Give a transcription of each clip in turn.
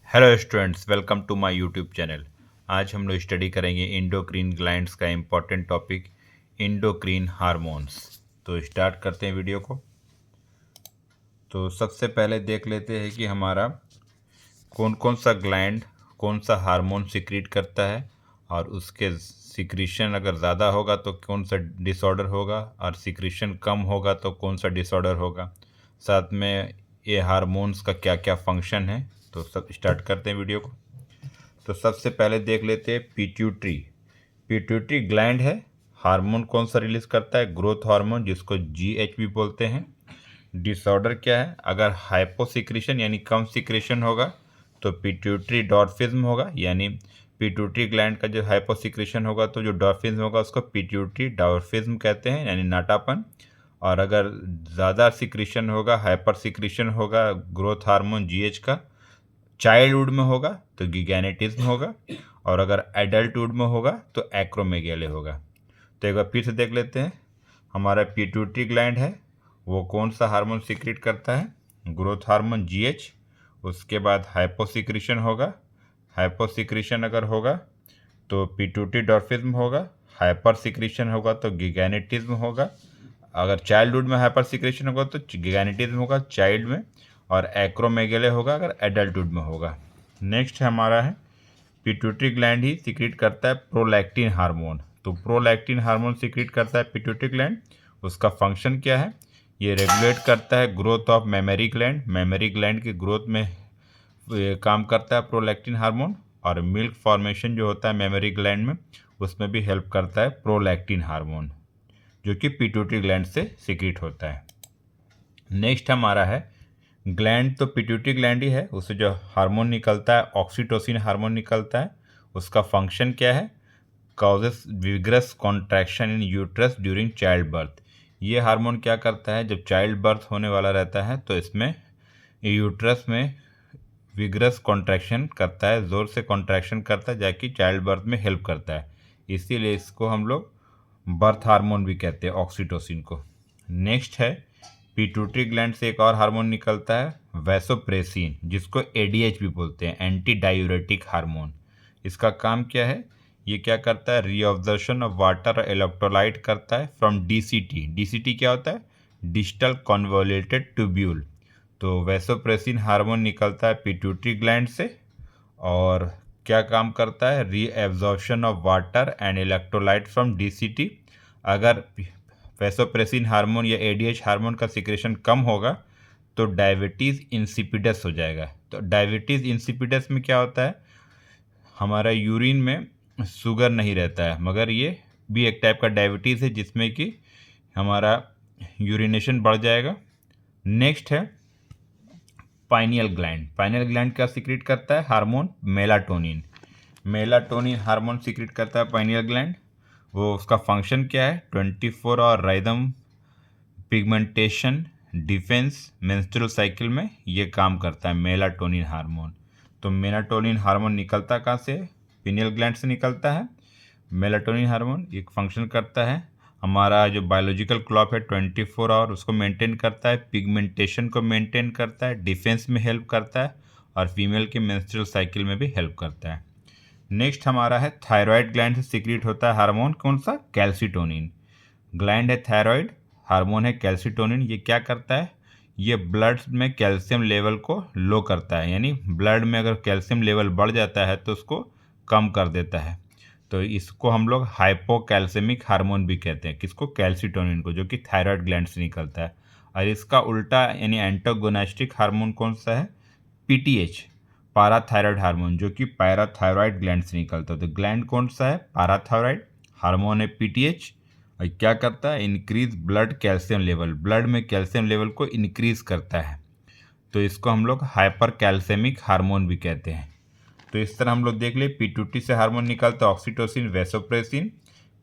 Hello students, welcome to my YouTube channel. आज हम लोग स्टडी करेंगे इंडोक्रीन ग्लैंड्स का इम्पोर्टेंट टॉपिक इंडोक्रीन हार्मोन्स। तो स्टार्ट करते हैं वीडियो को। तो सबसे पहले देख लेते हैं कि हमारा कौन कौन सा ग्लैंड कौन सा हार्मोन सिक्रीट करता है, और उसके सिक्रीशन अगर ज़्यादा होगा तो कौन सा डिसऑर्डर होगा, और सिक्रीशन कम होगा तो कौन सा डिसऑर्डर होगा। साथ में ये हार्मोन्स का क्या क्या फंक्शन है। तो सब स्टार्ट करते हैं वीडियो को। तो सबसे पहले देख लेते हैं पिट्यूटरी। पिट्यूटरी ग्लैंड है। हार्मोन कौन सा रिलीज करता है? ग्रोथ हार्मोन, जिसको जीएच भी बोलते हैं। डिसऑर्डर क्या है? अगर हाइपोसिक्रेशन यानी कम सिक्रेशन होगा तो पिट्यूटरी डॉर्फिज्म होगा, यानी पिट्यूटरी ग्लैंड का जो हाइपोसिक्रेशन होगा तो जो डॉर्फिज्म होगा उसको पिट्यूटरी डॉर्फिज्म कहते हैं, यानी नाटापन। और अगर ज़्यादा सिक्रेशन होगा, हाइपर सिक्रेशन होगा ग्रोथ हार्मोन जीएच का, चाइल्डहुड में होगा तो गिगैनेटिज्म होगा, और अगर एडल्टहुड में होगा तो एक्रोमेगेले होगा। तो एक बार फिर से देख लेते हैं। हमारा पिट्यूटरी ग्लैंड है, वो कौन सा हार्मोन सिक्रीट करता है? Growth hormone GH. उसके बाद हाइपोसिक्रेशन होगा। हाइपोसिक्रेशन अगर होगा तो पिट्यूटरी डॉर्फिज्म होगा। हाइपर सिक्रेशन होगा तो गिगैनेटिज्म होगा। अगर चाइल्डहुड में हाइपर सिक्रेशन होगा तो गिगैनेटिज्म होगा चाइल्ड में, और एक्रोमेगेले होगा अगर एडल्टहुड में होगा। नेक्स्ट हमारा है पिट्यूटरी ग्लैंड ही सिक्रीट करता है प्रोलैक्टिन हार्मोन। तो प्रोलैक्टिन हार्मोन सिक्रीट करता है पिट्यूटरी ग्लैंड। उसका फंक्शन क्या है? ये रेगुलेट करता है growth of memory gland. Memory gland की ग्रोथ में ये काम करता है प्रोलैक्टिन हार्मोन। और मिल्क फॉर्मेशन जो होता है मेमोरी ग्लैंड में, उसमें भी हेल्प करता है प्रोलैक्टिन हार्मोन, जो कि पिट्यूटरी ग्लैंड से सिक्रीट होता है। नेक्स्ट हमारा है ग्लैंड। तो पिट्यूटरी ग्लैंड ही है, उससे जो हार्मोन निकलता है ऑक्सीटोसिन हार्मोन निकलता है। उसका फंक्शन क्या है? कॉजेस विग्रस कॉन्ट्रैक्शन इन यूट्रस ड्यूरिंग चाइल्ड बर्थ। ये हार्मोन क्या करता है? जब चाइल्ड बर्थ होने वाला रहता है तो इसमें यूट्रस में विग्रस कॉन्ट्रैक्शन करता है, ज़ोर से कॉन्ट्रैक्शन करता है, जाकि चाइल्ड बर्थ में हेल्प करता है। इसीलिए इसको हम लोग बर्थ हार्मोन भी कहते हैं, ऑक्सीटोसिन को। नेक्स्ट है पिट्यूटरी ग्लैंड से एक और हार्मोन निकलता है वैसोप्रेसिन, जिसको एडीएच भी बोलते हैं, एंटी डायूरेटिक हार्मोन। इसका काम क्या है? ये क्या करता है? रीअब्जॉर्प्शन ऑफ वाटर इलेक्ट्रोलाइट करता है फ्रॉम डीसीटी। डीसीटी क्या होता है? Distal convoluted tubule. तो वैसोप्रेसिन हार्मोन निकलता है पिट्यूटरी ग्लैंड से, और क्या काम करता है? Reabsorption of water and electrolyte from DCT. अगर वैसोप्रेसिन हार्मोन या एडीएच हार्मोन का सिक्रेशन कम होगा तो डायबिटीज़ इंसिपिडस हो जाएगा। तो डायबिटीज़ इंसिपिडस में क्या होता है? हमारा यूरिन में शुगर नहीं रहता है, मगर ये भी एक टाइप का डायबिटीज़ है जिसमें कि हमारा यूरिनेशन बढ़ जाएगा। नेक्स्ट है पाइनियल ग्लैंड। पाइनियल ग्लैंड क्या सिक्रेट करता है? Hormone melatonin. Melatonin hormone secrete करता है पाइनियल ग्लैंड। वो उसका फंक्शन क्या है? 24 और राइदम पिगमेंटेशन, डिफेंस, मेंस्ट्रुअल साइकिल में ये काम करता है मेलाटोनिन हार्मोन। तो मेलाटोनिन हार्मोन निकलता कहाँ से? पिनियल ग्लैंड से निकलता है। मेलाटोनिन हार्मोन एक फंक्शन करता है, हमारा जो बायोलॉजिकल क्लॉक है 24 आवर उसको मेंटेन करता है, पिगमेंटेशन को मेंटेन करता है, डिफेंस में हेल्प करता है, और फीमेल के मेंस्ट्रुअल साइकिल में भी हेल्प करता है। नेक्स्ट हमारा है थायराइड ग्लैंड से सिक्रीट होता है हार्मोन, कौन सा? कैल्सिटोनिन। ग्लैंड है थायराइड, हार्मोन है कैल्सिटोनिन। ये क्या करता है? ये ब्लड में कैल्शियम लेवल को लो करता है, यानी ब्लड में अगर कैल्शियम लेवल बढ़ जाता है तो उसको कम कर देता है। तो इसको हम लोग हाइपोकैल्सेमिक हार्मोन भी कहते हैं। किसको? कैल्सिटोनिन को, जो कि थायराइड ग्लैंड से निकलता है। और इसका उल्टा यानी एंटागोनिस्टिक हार्मोन कौन सा है? पीटीएच, पाराथायराइड हार्मोन, जो कि पैराथायराइड ग्लैंड से निकलता है। तो ग्लैंड कौन सा है? पाराथायराइड। हार्मोन है पीटीएच। और क्या करता है? Increase blood calcium level, blood में कैल्शियम लेवल को इंक्रीज करता है। तो इसको हम लोग हाइपर कैल्सेमिक हार्मोन भी कहते हैं। तो इस तरह हम लोग देख ले, पिट्यूटरी से हार्मोन निकलता है ऑक्सीटोसिन, वैसोप्रेसिन।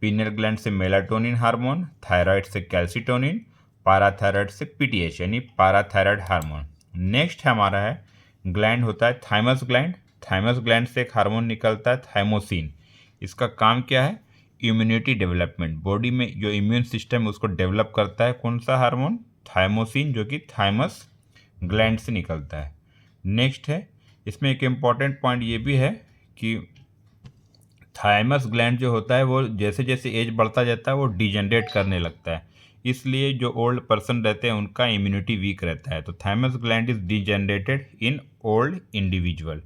पिनियल ग्लैंड से मेलाटोनिन हार्मोन, थायराइड से कैल्सिटोनिन, पाराथायराइड से पीटीएच यानी पाराथायराइड हार्मोन। नेक्स्ट हमारा है ग्लैंड होता है थाइमस ग्लैंड। थाइमस ग्लैंड से एक हार्मोन निकलता है थाइमोसिन। इसका काम क्या है? इम्यूनिटी डेवलपमेंट, बॉडी में जो इम्यून सिस्टम उसको डेवलप करता है। कौन सा हार्मोन? थाइमोसिन, जो कि थाइमस ग्लैंड से निकलता है। नेक्स्ट है इसमें एक इम्पॉर्टेंट पॉइंट ये भी है कि थाइमस ग्लैंड जो होता है वो जैसे जैसे एज बढ़ता जाता है वो डिजेनरेट करने लगता है, इसलिए जो ओल्ड पर्सन रहते हैं उनका इम्यूनिटी वीक रहता है। तो thymus gland is degenerated in old individual.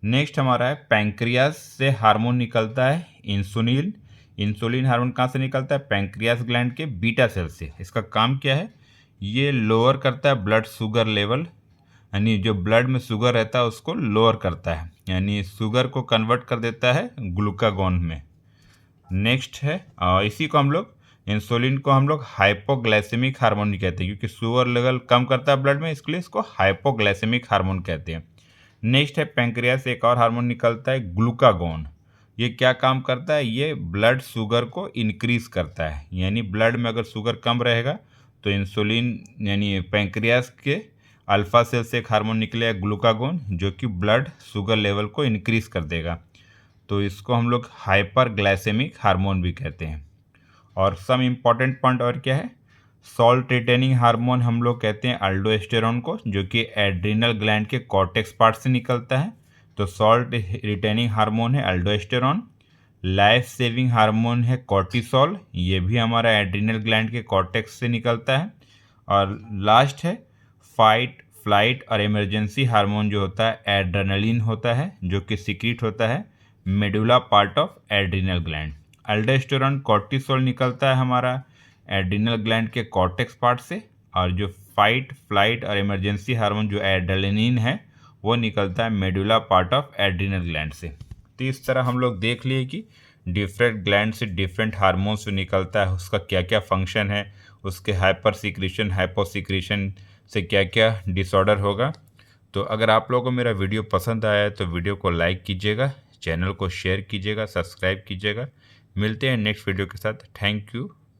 Next हमारा है पैंक्रियास से हार्मोन निकलता है इंसुलिन। इंसुलिन हार्मोन कहाँ से निकलता है? पैंक्रियास ग्लैंड के बीटा सेल से। इसका काम क्या है? ये लोअर करता है ब्लड शुगर लेवल, यानी जो ब्लड में शुगर रहता है उसको लोअर करता है, यानी शुगर को कन्वर्ट कर देता है ग्लूकागॉन में। नेक्स्ट है इसी को हम लोग इंसुलिन को हम लोग हाइपोग्लाइसेमिक हार्मोन कहते हैं, क्योंकि शुगर लेवल कम करता है ब्लड में, इसके लिए इसको हाइपोग्लाइसेमिक हार्मोन कहते हैं। नेक्स्ट है पैंक्रियास से एक और हार्मोन निकलता है ग्लूकागॉन। ये क्या काम करता है? ये ब्लड शुगर को इंक्रीज करता है, यानी ब्लड में अगर शुगर कम रहेगा तो इंसुलिन यानी पैंक्रियास के अल्फा सेल से एक हार्मोन निकलेगा ग्लूकागॉन, जो कि ब्लड शुगर लेवल को इंक्रीज कर देगा। तो इसको हम लोग हाइपरग्लाइसेमिक हार्मोन भी कहते हैं। और सम इम्पॉर्टेंट पॉइंट और क्या है? सॉल्ट रिटेनिंग हार्मोन हम लोग कहते हैं अल्डोस्टेरॉन को, जो कि एड्रिनल ग्लैंड के कॉर्टेक्स पार्ट से निकलता है। तो सॉल्ट रिटेनिंग हार्मोन है अल्डोस्टेरॉन। लाइफ सेविंग हार्मोन है कॉर्टिसोल, ये भी हमारा एड्रिनल ग्लैंड के कॉर्टेक्स से निकलता है। और लास्ट है फाइट फ्लाइट और इमरजेंसी हार्मोन जो होता है एड्रेनलिन होता है, जो कि सीक्रेट होता है medulla part of adrenal gland. Aldosterone cortisol निकलता है हमारा एड्रिनल ग्लैंड के कॉर्टेक्स पार्ट से, और जो फाइट फ्लाइट और इमरजेंसी हार्मोन जो एड्रेनलिन है वो निकलता है medulla part of adrenal gland से। तो इस तरह हम लोग देख लिए कि डिफरेंट ग्लैंड से डिफरेंट हार्मोन्स जो निकलता है उसका क्या क्या फंक्शन है, उसके हाइपर सिक्रीशन हाइपो सिक्रीशन से क्या क्या डिसऑर्डर होगा। तो अगर आप लोगों को मेरा वीडियो पसंद आया है तो वीडियो को लाइक कीजिएगा, चैनल को शेयर कीजिएगा, सब्सक्राइब कीजिएगा। मिलते हैं नेक्स्ट वीडियो के साथ। Thank you.